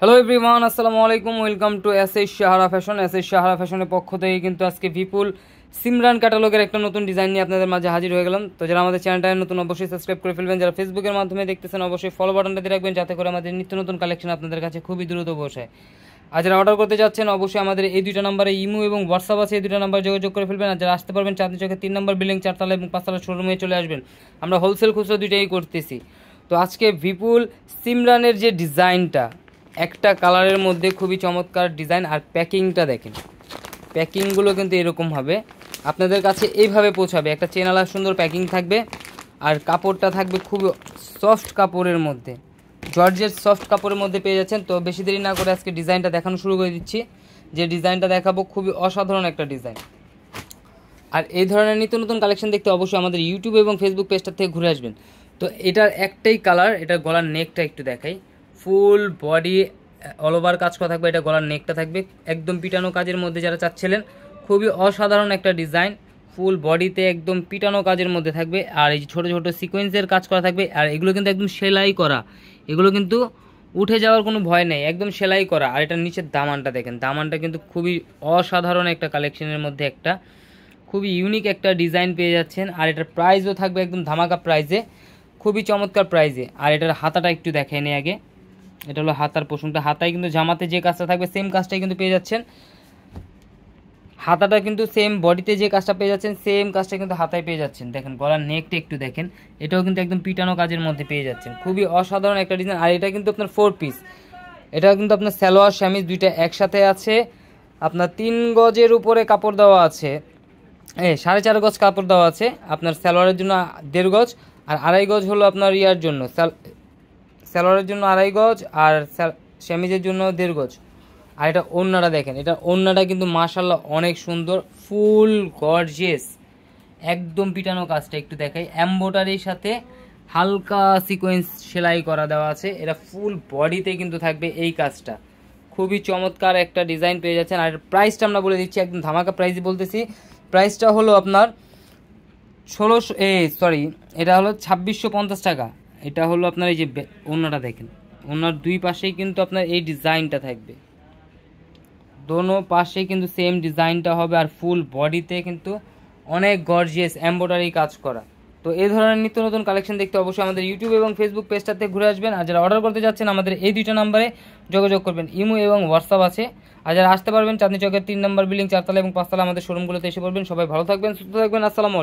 Hello everyone, আসসালামু আলাইকুম। Welcome to SS Sahara fashion. SS Sahara ফ্যাশনের পক্ষ থেকে কিন্তু আজকে বিপুল সিমরান ক্যাটালগের একটা নতুন ডিজাইন নিয়ে আপনাদের মাঝে হাজির হয়ে গেলাম। তো যারা আমাদের চ্যানেলটা নতুন অবশ্যই সাবস্ক্রাইব করে ফেলবেন, যারা ফেসবুকের মাধ্যমে দেখতেছেন অবশ্যই ফলো বাটনটা দিয়ে রাখবেন, যাতে করে আমাদের নিত্য নতুন কালেকশন আপনাদের কাছে খুবই দ্রুত পৌঁছায়। আর যারা অর্ডার করতে যাচ্ছেন অবশ্যই আমাদের এই দুইটা নাম্বারে ইমো এবং হোয়াটসঅ্যাপ আছে, এই দুটো নাম্বার যোগাযোগ করে ফেলবেন। আর যারা আসতে পারবেন চাঁদনী চকের 3 নম্বর বিল্ডিং 4 তলা এবং 5 তলা শোরুমে চলে আসবেন। আমরা হোলসেল খুচরা দুইটাই করতেছি। তো আজকে বিপুল সিমরানের যে ডিজাইনটা, একটা কালারের মধ্যে খুবই চমৎকার ডিজাইন। আর প্যাকিংটা দেখেন, প্যাকিংগুলো কিন্তু এরকম হবে, আপনাদের কাছে এইভাবে পৌঁছাবে। একটা চেনালা সুন্দর প্যাকিং থাকবে, আর কাপড়টা থাকবে খুব সফট কাপড়ের মধ্যে, জর্জের সফট কাপড়ের মধ্যে পেয়ে যাচ্ছেন। তো বেশি দেরি না করে আজকে ডিজাইনটা দেখানো শুরু করে দিচ্ছি। যে ডিজাইনটা দেখাবো খুবই অসাধারণ একটা ডিজাইন। আর এই ধরনের নিত্য নতুন কালেকশন দেখতে অবশ্যই আমাদের ইউটিউব এবং ফেসবুক পেজটা থেকে ঘুরে আসবেন। তো এটার একটাই কালার, এটার গলার নেকটা একটু দেখাই। ফুল বডি অল ওভার কাজ করা থাকবে, এটা গলার নেকটা থাকবে একদম পিটানো কাজের মধ্যে। যারা চাচ্ছিলেন খুবই অসাধারণ একটা ডিজাইন, ফুল বডিতে একদম পিটানো কাজের মধ্যে থাকবে। আর এই ছোটো ছোটো সিকোয়েন্সের কাজ করা থাকবে। আর এগুলো কিন্তু একদম সেলাই করা, এগুলো কিন্তু উঠে যাওয়ার কোনো ভয় নেই, একদম সেলাই করা। আর এটার নিচের দামানটা দেখেন, দামানটা কিন্তু খুবই অসাধারণ একটা কালেকশনের মধ্যে একটা খুবই ইউনিক একটা ডিজাইন পেয়ে যাচ্ছেন। আর এটার প্রাইসও থাকবে একদম ধামাকা প্রাইসে, খুবই চমৎকার প্রাইসে। আর এটার হাতাটা একটু দেখেন আগে, এটা হলো হাতার পোষণটা। হাতায় কিন্তু জামাতে যে কাজটা থাকবে সেম কাজটাই কিন্তু পেয়ে যাচ্ছেন। হাতাটা কিন্তু সেম, বডিতে যে কাজটা পেয়ে যাচ্ছেন সেম কাজটা কিন্তু হাতায় পেয়ে যাচ্ছেন। দেখেন গলার নেকটা একটু দেখেন, এটাও কিন্তু একদম পিটানো কাজের মধ্যে পেয়ে যাচ্ছেন। খুবই অসাধারণ একটা ডিজাইন। আর এটা কিন্তু আপনার 4 পিস, এটা কিন্তু আপনার সালোয়ার শামিজ দুইটা একসাথে আছে। আপনার 3 গজের উপরে কাপড় দেওয়া আছে, 4.5 গজ কাপড় দেওয়া আছে। আপনার সালোয়ারের জন্য 1.5 গজ, আর 2.5 গজ হলো আপনার ইয়ার জন্য, সালোয়ারের জন্য 2.5 গজ, আর শামিজের জন্য 1.5 গজ। আর এটা ওড়নাটা দেখেন, এটা ওড়নাটা কিন্তু মাশাআল্লাহ অনেক সুন্দর, ফুল গর্জিয়াস, একদম পিটানো কাজটা একটু দেখাই। এমব্রয়ডারির সাথে হালকা সিকোয়েন্স সেলাই করা দেওয়া আছে। এটা ফুল বডিতে কিন্তু থাকবে এই কাজটা, খুবই চমৎকার একটা ডিজাইন পেয়ে যাচ্ছেন। আর প্রাইসটা আমরা বলে দিচ্ছি, একদম ধামাকা প্রাইসই বলতেছি। প্রাইসটা হলো আপনার 1600, এটা হলো 2650 টাকা। এটা হলো আপনার এই যে ওড়নাটা দেখেন, ওড়নার দুই পাশেই কিন্তু আপনার এই ডিজাইনটা থাকবে, দোনো পাশেই কিন্তু সেম ডিজাইনটা হবে। আর ফুল বডিতে কিন্তু অনেক গর্জিয়াস এমব্রয়ডারি কাজ করা। তো এই ধরনের নিত্য নতুন কালেকশন দেখতে অবশ্যই আমাদের ইউটিউব এবং ফেসবুক পেজটাতে ঘুরে আসবেন। আর যারা অর্ডার করতে যাচ্ছেন আমাদের এই দুইটা নাম্বারে যোগাযোগ করবেন, ইমো এবং হোয়াটসঅ্যাপ আছে। আর যারা আসতে পারবেন চাঁদনী চকের 3 নম্বর বিল্ডিং 4 তলা এবং 5 তলা আমাদের শোরুমগুলোতে এসে পড়বেন। সবাই ভালো থাকবেন, সুস্থ থাকবেন। আসসালামু আলাইকুম।